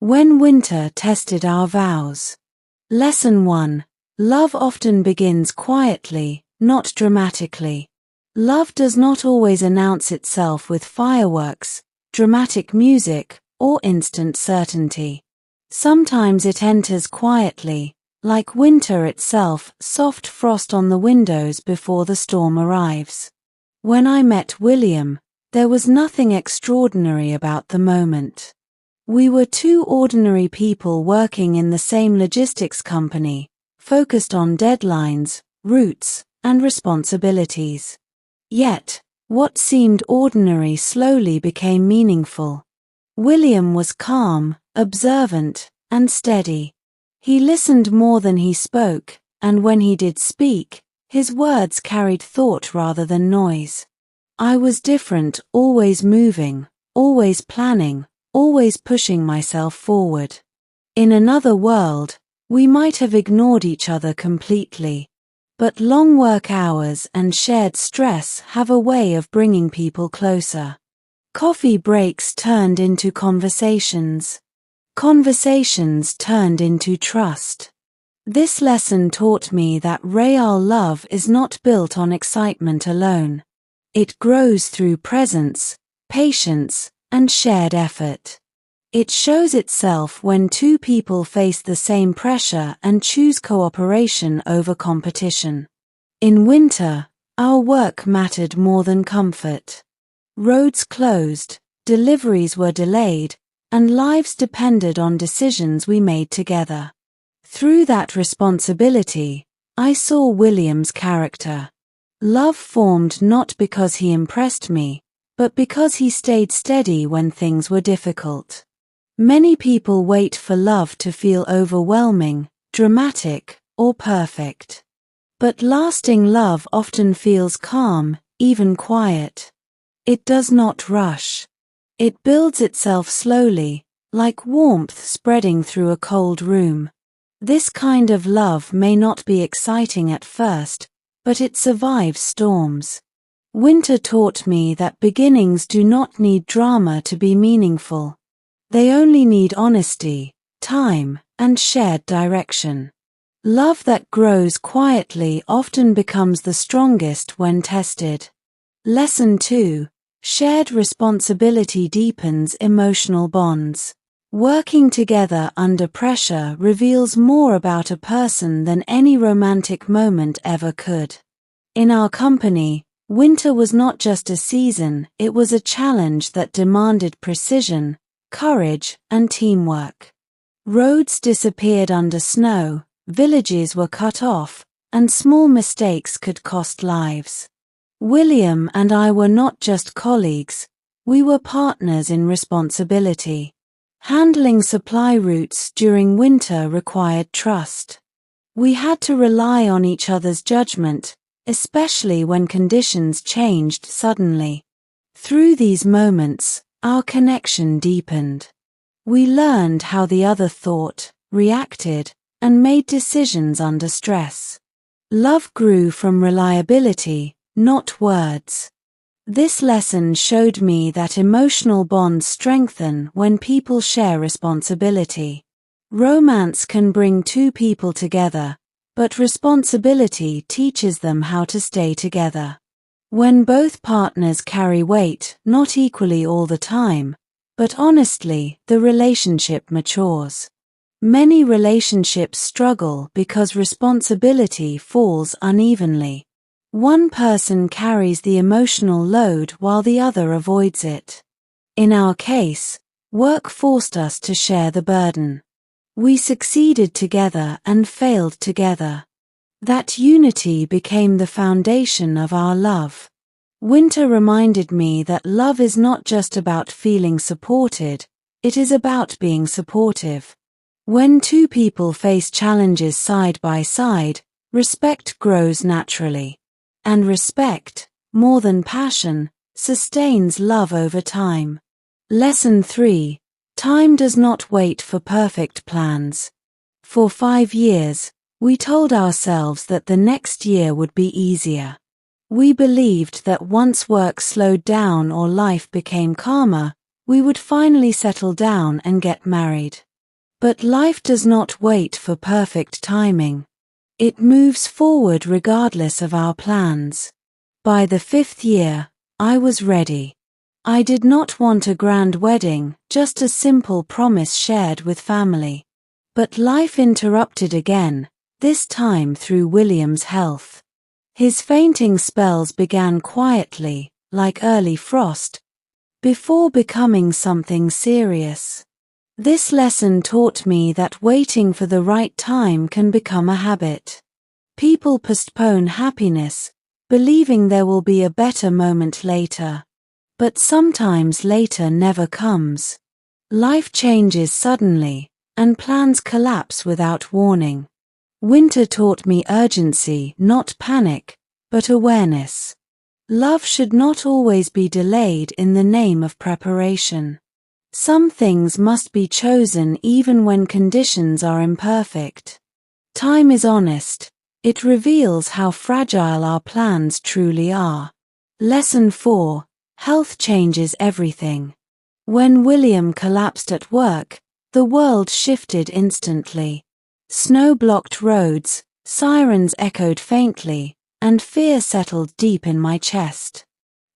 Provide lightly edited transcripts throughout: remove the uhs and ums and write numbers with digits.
When winter tested our vows. Lesson 1. Love often begins quietly, not dramatically. Love does not always announce itself with fireworks, dramatic music, or instant certainty. Sometimes it enters quietly, like winter itself, soft frost on the windows before the storm arrives. When I met William, there was nothing extraordinary about the moment. We were two ordinary people working in the same logistics company, focused on deadlines, routes, and responsibilities. Yet, what seemed ordinary slowly became meaningful. William was calm, observant, and steady. He listened more than he spoke, and when he did speak, his words carried thought rather than noise. I was different, always moving, always planning, always pushing myself forward. In another world, we might have ignored each other completely. But long work hours and shared stress have a way of bringing people closer. Coffee breaks turned into conversations. Conversations turned into trust. This lesson taught me that real love is not built on excitement alone. It grows through presence, patience, and shared effort. It shows itself when two people face the same pressure and choose cooperation over competition. In winter, our work mattered more than comfort. Roads closed, deliveries were delayed, and lives depended on decisions we made together. Through that responsibility, I saw William's character. Love formed not because he impressed me, but because he stayed steady when things were difficult. Many people wait for love to feel overwhelming, dramatic, or perfect. But lasting love often feels calm, even quiet. It does not rush. It builds itself slowly, like warmth spreading through a cold room. This kind of love may not be exciting at first, but it survives storms. Winter taught me that beginnings do not need drama to be meaningful. They only need honesty, time, and shared direction. Love that grows quietly often becomes the strongest when tested. Lesson 2. Shared responsibility deepens emotional bonds. Working together under pressure reveals more about a person than any romantic moment ever could. In our company, winter was not just a season, it was a challenge that demanded precision, courage, and teamwork. Roads disappeared under snow, villages were cut off, and small mistakes could cost lives. William and I were not just colleagues, we were partners in responsibility. Handling supply routes during winter required trust. We had to rely on each other's judgment, especially when conditions changed suddenly. Through these moments, our connection deepened. We learned how the other thought, reacted, and made decisions under stress. Love grew from reliability, not words. This lesson showed me that emotional bonds strengthen when people share responsibility. Romance can bring two people together, but responsibility teaches them how to stay together. When both partners carry weight, not equally all the time, but honestly, the relationship matures. Many relationships struggle because responsibility falls unevenly. One person carries the emotional load while the other avoids it. In our case, work forced us to share the burden. We succeeded together and failed together. That unity became the foundation of our love. Winter reminded me that love is not just about feeling supported, it is about being supportive. When two people face challenges side by side, respect grows naturally. And respect, more than passion, sustains love over time. Lesson 3. Time does not wait for perfect plans. For 5 years, we told ourselves that the next year would be easier. We believed that once work slowed down or life became calmer, we would finally settle down and get married. But life does not wait for perfect timing. It moves forward regardless of our plans. By the 5th year, I was ready. I did not want a grand wedding, just a simple promise shared with family. But life interrupted again, this time through William's health. His fainting spells began quietly, like early frost, before becoming something serious. This lesson taught me that waiting for the right time can become a habit. People postpone happiness, believing there will be a better moment later. But sometimes later never comes. Life changes suddenly, and plans collapse without warning. Winter taught me urgency, not panic, but awareness. Love should not always be delayed in the name of preparation. Some things must be chosen even when conditions are imperfect. Time is honest. It reveals how fragile our plans truly are. Lesson 4. Health changes everything. When William collapsed at work, the world shifted instantly. Snow blocked roads, sirens echoed faintly, and fear settled deep in my chest.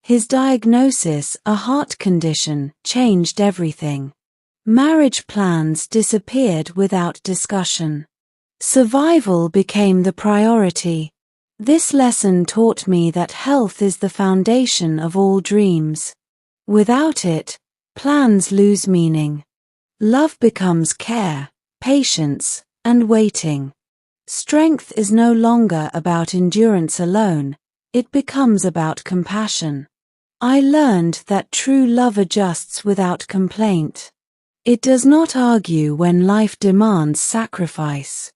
His diagnosis, a heart condition, changed everything. Marriage plans disappeared without discussion. Survival became the priority. This lesson taught me that health is the foundation of all dreams. Without it, plans lose meaning. Love becomes care, patience, and waiting. Strength is no longer about endurance alone, it becomes about compassion. I learned that true love adjusts without complaint. It does not argue when life demands sacrifice.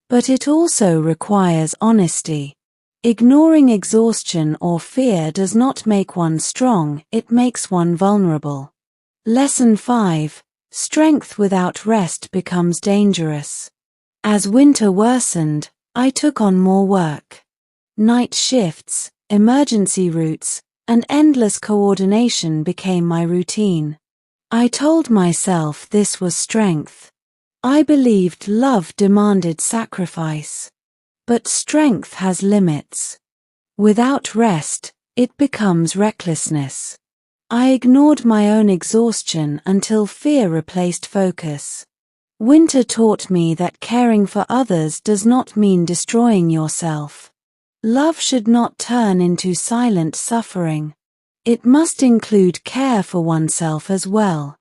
But it also requires honesty. Ignoring exhaustion or fear does not make one strong, it makes one vulnerable. Lesson 5. Strength without rest becomes dangerous. As winter worsened, I took on more work. Night shifts, emergency routes, and endless coordination became my routine. I told myself this was strength. I believed love demanded sacrifice. But strength has limits. Without rest, it becomes recklessness. I ignored my own exhaustion until fear replaced focus. Winter taught me that caring for others does not mean destroying yourself. Love should not turn into silent suffering. It must include care for oneself as well.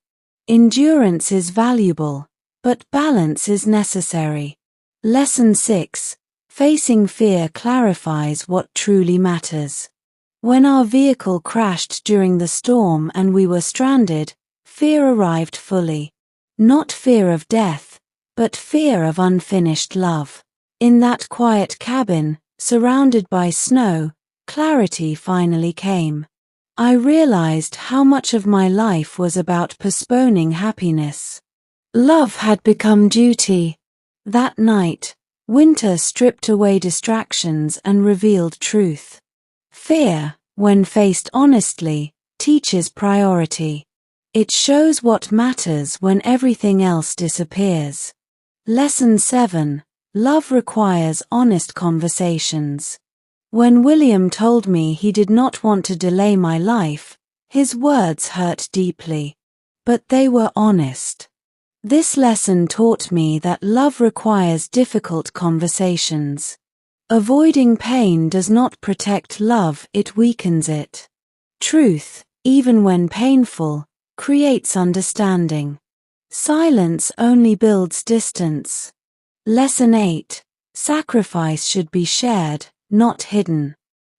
Endurance is valuable, but balance is necessary. Lesson 6. Facing fear clarifies what truly matters. When our vehicle crashed during the storm and we were stranded, fear arrived fully. Not fear of death, but fear of unfinished love. In that quiet cabin, surrounded by snow, clarity finally came. I realized how much of my life was about postponing happiness. Love had become duty. That night, winter stripped away distractions and revealed truth. Fear, when faced honestly, teaches priority. It shows what matters when everything else disappears. Lesson 7. Love requires honest conversations. When William told me he did not want to delay my life, his words hurt deeply. But they were honest. This lesson taught me that love requires difficult conversations. Avoiding pain does not protect love, it weakens it. Truth, even when painful, creates understanding. Silence only builds distance. Lesson 8. Sacrifice should be shared, not hidden.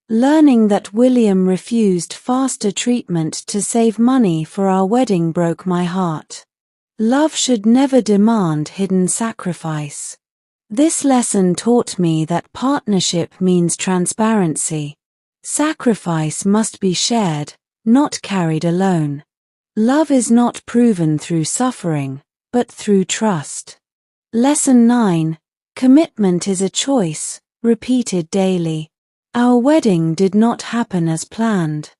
Learning that William refused faster treatment to save money for our wedding broke my heart. Love should never demand hidden sacrifice. This lesson taught me that partnership means transparency. Sacrifice must be shared, not carried alone. Love is not proven through suffering, but through trust. Lesson 9. Commitment is a choice, repeated daily. Our wedding did not happen as planned.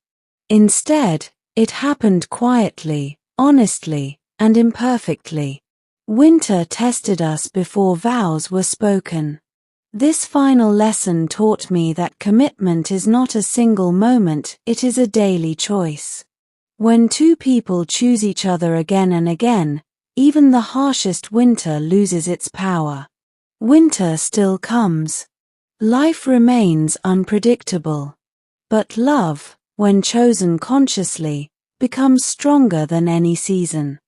Instead, it happened quietly, honestly, and imperfectly. Winter tested us before vows were spoken. This final lesson taught me that commitment is not a single moment, it is a daily choice. When two people choose each other again and again, even the harshest winter loses its power. Winter still comes. Life remains unpredictable. But love, when chosen consciously, becomes stronger than any season.